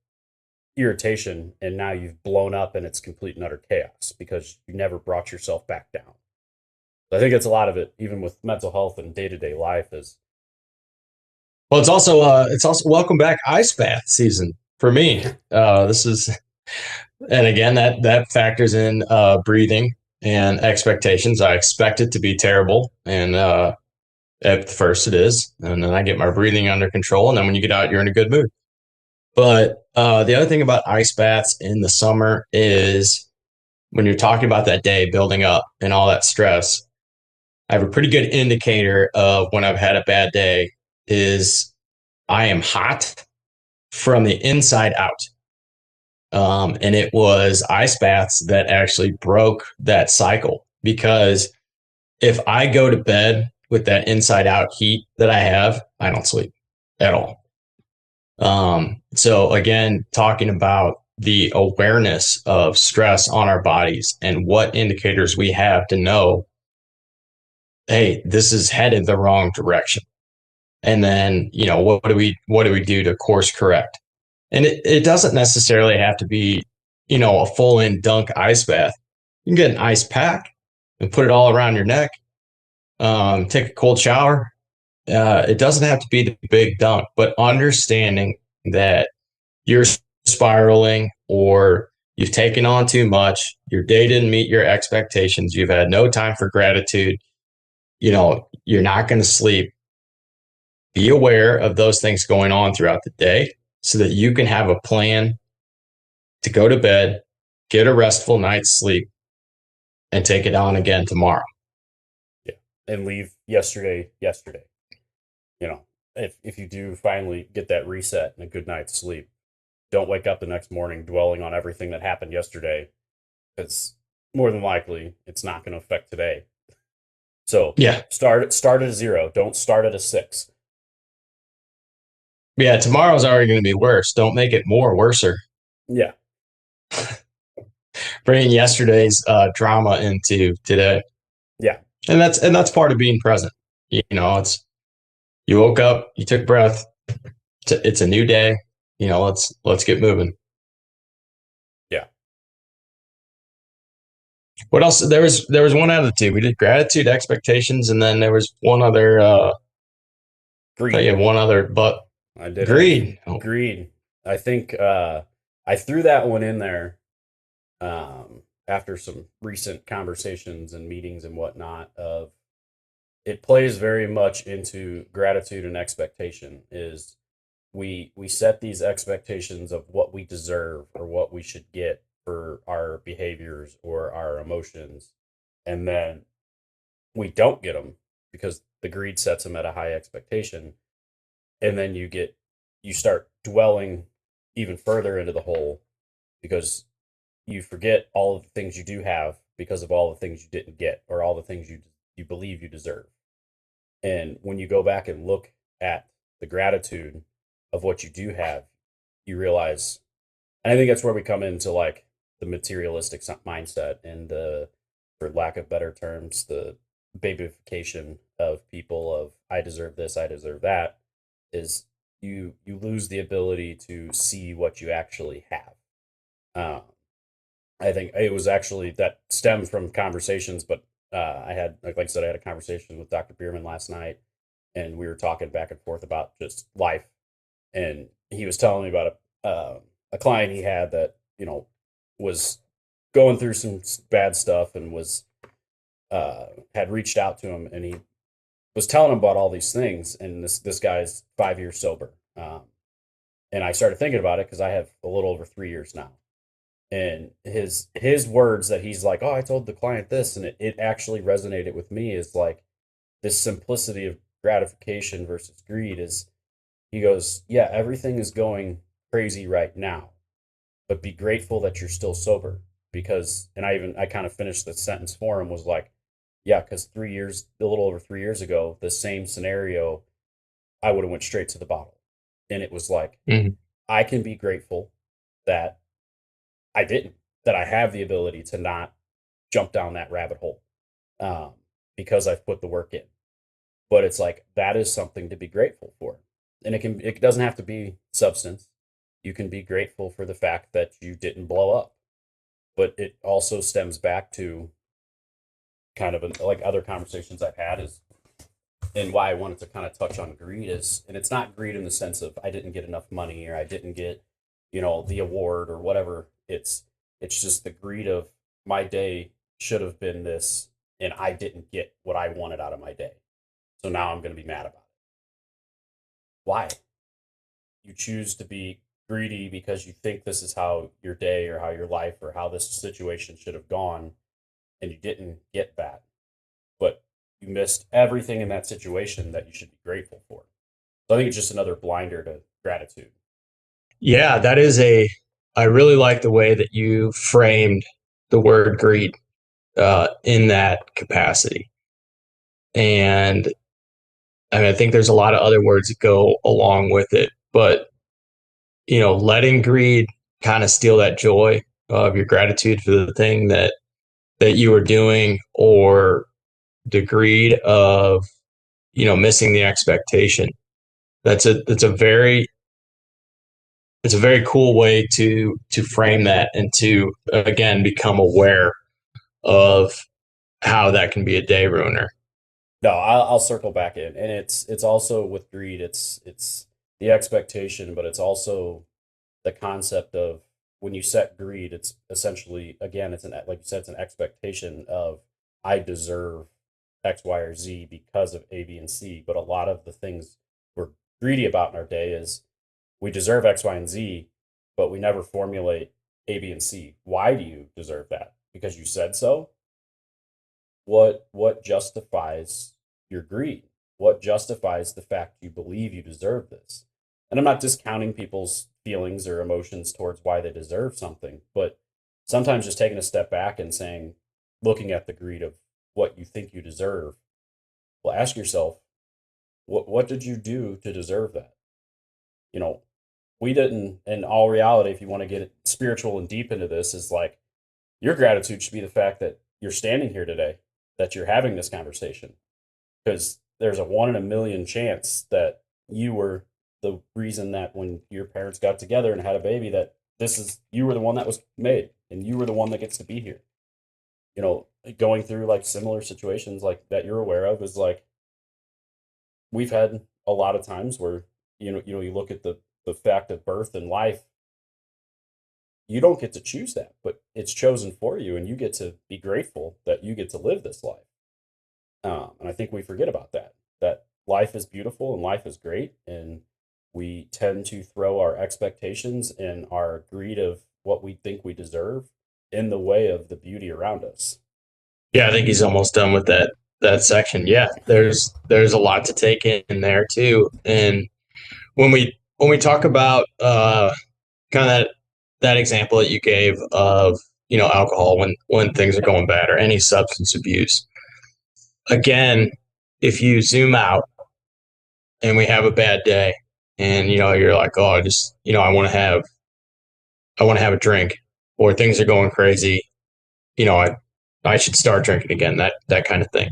irritation, and now you've blown up and it's complete and utter chaos because you never brought yourself back down. So I think it's a lot of it, even with mental health and day to day life, is Well, it's also welcome back ice bath season for me. This is, and again, that factors in breathing and expectations. I expect it to be terrible, and at first it is, and then I get my breathing under control, and then when you get out, you're in a good mood. But the other thing about ice baths in the summer is when you're talking about that day building up and all that stress, I have a pretty good indicator of when I've had a bad day is I am hot from the inside out. And it was ice baths that actually broke that cycle, because if I go to bed with that inside out heat that I have, I don't sleep at all. So again, talking about the awareness of stress on our bodies and what indicators we have to know, hey, this is headed the wrong direction. And then, what do we do to course correct? And it doesn't necessarily have to be, a full in dunk ice bath. You can get an ice pack and put it all around your neck. Take a cold shower. It doesn't have to be the big dunk, but understanding that you're spiraling or you've taken on too much, your day didn't meet your expectations, you've had no time for gratitude, you're not going to sleep. Be aware of those things going on throughout the day so that you can have a plan to go to bed, get a restful night's sleep, and take it on again tomorrow. Yeah, and leave yesterday. If you do finally get that reset and a good night's sleep, don't wake up the next morning dwelling on everything that happened yesterday, because more than likely it's not going to affect today. So Yeah. start at a 0. Don't start at a 6. Yeah, tomorrow's already going to be worse. Don't make it more worser. Yeah. Bringing yesterday's drama into today. Yeah. And that's part of being present. It's you woke up, you took a breath. It's a new day. Let's get moving. Yeah. What else? There was one attitude. We did gratitude, expectations, and then there was one other. Greed. You have one other, but I did greed. Greed. I think I threw that one in there after some recent conversations and meetings and whatnot. Of it plays very much into gratitude and expectation. Is we set these expectations of what we deserve or what we should get for our behaviors or our emotions, and then we don't get them because the greed sets them at a high expectation, and then you start dwelling even further into the hole because you forget all of the things you do have because of all the things you didn't get or all the things you believe you deserve. And when you go back and look at the gratitude of what you do have, you realize, and I think that's where we come into like the materialistic mindset and the, for lack of better terms, the babification of people of I deserve this, I deserve that, is you lose the ability to see what you actually have. Um, I think it was actually that stemmed from conversations, but I had, like I said, I had a conversation with Dr. Bierman last night, and we were talking back and forth about just life, and he was telling me about a client he had that was going through some bad stuff and was had reached out to him, and he was telling him about all these things, and this guy's 5 years sober, and I started thinking about it because I have a little over 3 years now, and his words that he's like, oh, I told the client this, and it actually resonated with me, is like this simplicity of gratification versus greed. Is he goes, yeah, everything is going crazy right now, but be grateful that you're still sober, because, and I kind of finished the sentence for him, was like, yeah, because 3 years, a little over 3 years ago, the same scenario, I would have went straight to the bottle, and it was like, Mhm. I can be grateful that I didn't, that I have the ability to not jump down that rabbit hole, um, because I've put the work in. But it's like that is something to be grateful for, and it doesn't have to be substance. You can be grateful for the fact that you didn't blow up, but it also stems back to kind of like other conversations I've had, is, and why I wanted to kind of touch on greed is, and it's not greed in the sense of I didn't get enough money or I didn't get, the award or whatever. It's just the greed of my day should have been this, and I didn't get what I wanted out of my day. So now I'm going to be mad about it. Why? You choose to be greedy because you think this is how your day or how your life or how this situation should have gone, and you didn't get that. But you missed everything in that situation that you should be grateful for. So I think it's just another blinder to gratitude. Yeah, that is I really like the way that you framed the word greed in that capacity. And I mean, I think there's a lot of other words that go along with it, but letting greed kind of steal that joy of your gratitude for the thing that you were doing, or the greed of missing the expectation. That's a very it's a very cool way to frame that, and to again become aware of how that can be a day ruiner. No, I'll circle back in, and it's also with greed. It's the expectation, but it's also the concept of, when you set greed, it's essentially, again, it's an, like you said, it's an expectation of I deserve X, Y, or Z because of A, B, and C. But a lot of the things we're greedy about in our day is we deserve X, Y, and Z, but we never formulate A, B, and C. Why do you deserve that? Because you said so? What justifies your greed? What justifies the fact you believe you deserve this? And I'm not discounting people's feelings or emotions towards why they deserve something, but sometimes just taking a step back and saying, looking at the greed of what you think you deserve, well, ask yourself, what did you do to deserve that? You know, we didn't. In all reality, if you want to get spiritual and deep into this, is like, your gratitude should be the fact that you're standing here today, that you're having this conversation, because there's a 1 in a million chance that you were the reason that when your parents got together and had a baby, that you were the one that was made, and you were the one that gets to be here. Going through like similar situations like that you're aware of, is like, we've had a lot of times where, you look at the fact of birth and life, you don't get to choose that, but it's chosen for you, and you get to be grateful that you get to live this life. And I think we forget about that life is beautiful and life is great. And we tend to throw our expectations and our greed of what we think we deserve in the way of the beauty around us. Yeah, I think he's almost done with that section. Yeah, there's a lot to take in there too. And when we talk about kind of that example that you gave of alcohol, when things are going bad, or any substance abuse, again, if you zoom out and we have a bad day, and you're like, oh, I just I want to have a drink, or things are going crazy, I should start drinking again, that kind of thing.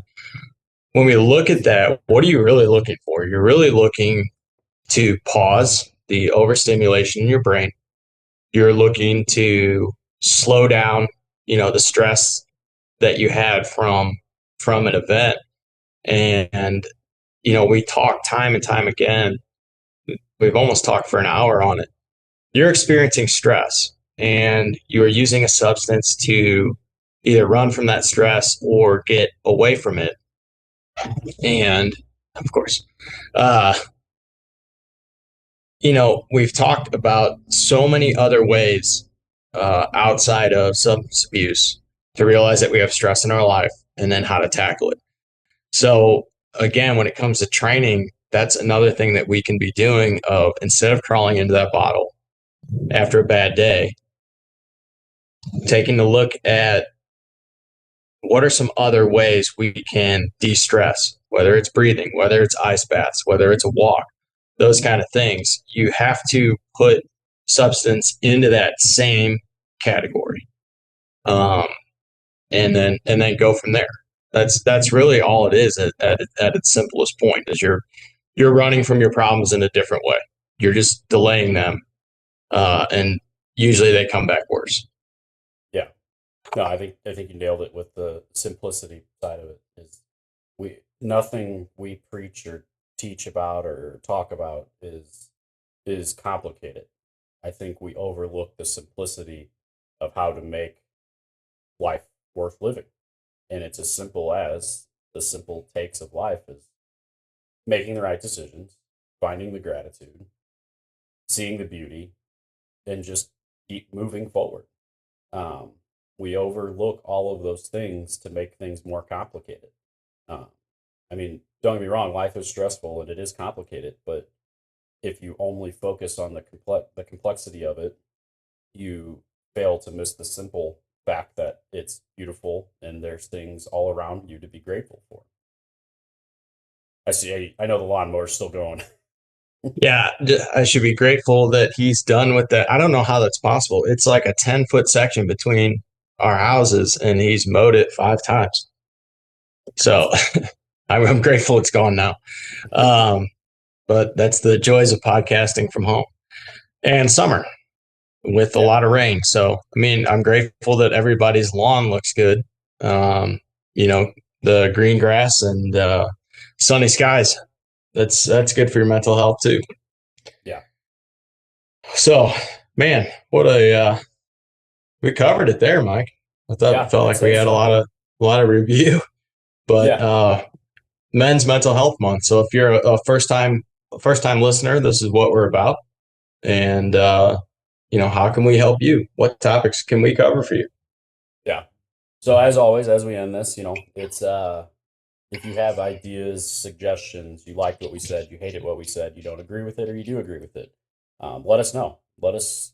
When we look at that, what are you really looking for? You're really looking to pause the overstimulation in your brain. You're looking to slow down, the stress that you had from an event. And we talk time and time again. We've almost talked for an hour on it. You're experiencing stress and you're using a substance to either run from that stress or get away from it. And of course, uh, we've talked about so many other ways outside of substance abuse to realize that we have stress in our life and then how to tackle it. So again, when it comes to training, that's another thing that we can be doing of, instead of crawling into that bottle after a bad day, taking a look at what are some other ways we can de-stress, whether it's breathing, whether it's ice baths, whether it's a walk, those kind of things. You have to put substance into that same category, and then go from there. That's really all it is at its simplest point. Is you're running from your problems in a different way. You're just delaying them, and usually they come back worse. Yeah, no, I think you nailed it with the simplicity side of it. Is nothing we preach or teach about or talk about is complicated. I think we overlook the simplicity of how to make life worth living. And it's as simple as the simple takes of life is making the right decisions, finding the gratitude, seeing the beauty, and just keep moving forward. We overlook all of those things to make things more complicated. I mean, don't get me wrong, life is stressful and it is complicated, but if you only focus on the complexity of it, you fail to miss the simple fact that it's beautiful and there's things all around you to be grateful for. I see. I know the lawnmower's still going. Yeah, I should be grateful that he's done with that. I don't know how that's possible. It's like a 10-foot section between our houses, and he's mowed it 5 times. So I'm grateful it's gone now. But that's the joys of podcasting from home and summer with a lot of rain. So, I mean, I'm grateful that everybody's lawn looks good. The green grass and sunny skies. That's good for your mental health too. Yeah. So, man, we covered it there, Mike. I felt like we had a lot of review, but Men's Mental Health Month. So if you're a first time listener, this is what we're about. And how can we help you? What topics can we cover for you? Yeah. So as always, as we end this, it's if you have ideas, suggestions, you liked what we said, you hated what we said, you don't agree with it, or you do agree with it, let us know. Let us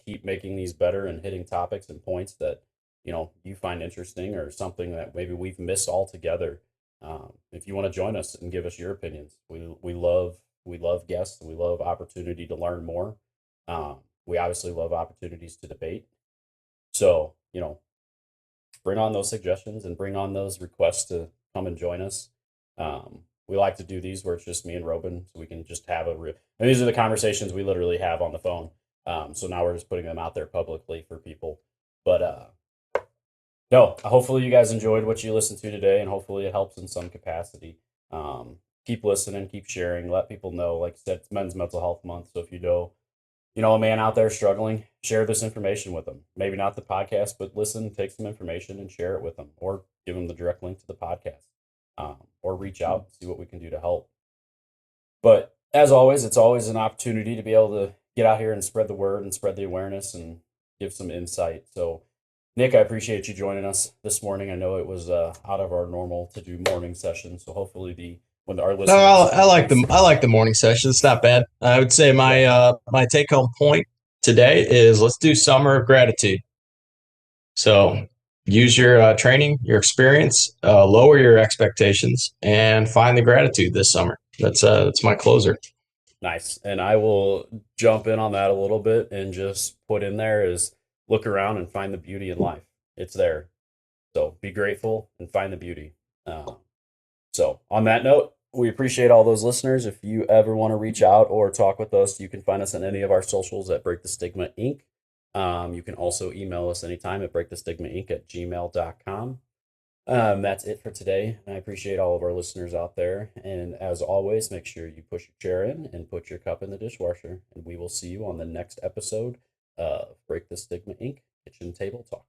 keep making these better and hitting topics and points that you find interesting, or something that maybe we've missed altogether. If you want to join us and give us your opinions, we love guests. We love opportunity to learn more. We obviously love opportunities to debate. So bring on those suggestions and bring on those requests to come and join us. We like to do these where it's just me and Robin, so we can just have and these are the conversations we literally have on the phone. So now we're just putting them out there publicly for people. But no, hopefully you guys enjoyed what you listened to today, and hopefully it helps in some capacity. Keep listening, keep sharing, let people know. Like I said, it's Men's Mental Health Month, so if you know a man out there struggling, share this information with them. Maybe not the podcast, but listen, take some information and share it with them, or give them the direct link to the podcast, or reach out, see what we can do to help. But as always, it's always an opportunity to be able to get out here and spread the word and spread the awareness and give some insight. So, Nick, I appreciate you joining us this morning. I know it was out of our normal to do morning session, so hopefully when our listeners, I like the morning session. It's not bad. I would say my take home point today is let's do Summer of Gratitude. So use your training, your experience, lower your expectations, and find the gratitude this summer. That's my closer. Nice. And I will jump in on that a little bit and just put in there is look around and find the beauty in life. It's there. So be grateful and find the beauty. So on that note, we appreciate all those listeners. If you ever want to reach out or talk with us, you can find us on any of our socials at Break the Stigma Inc. You can also email us anytime at breakthestigmainc@gmail.com. That's it for today. And I appreciate all of our listeners out there. And as always, make sure you push your chair in and put your cup in the dishwasher. And we will see you on the next episode of Break the Stigma Inc. Kitchen Table Talk.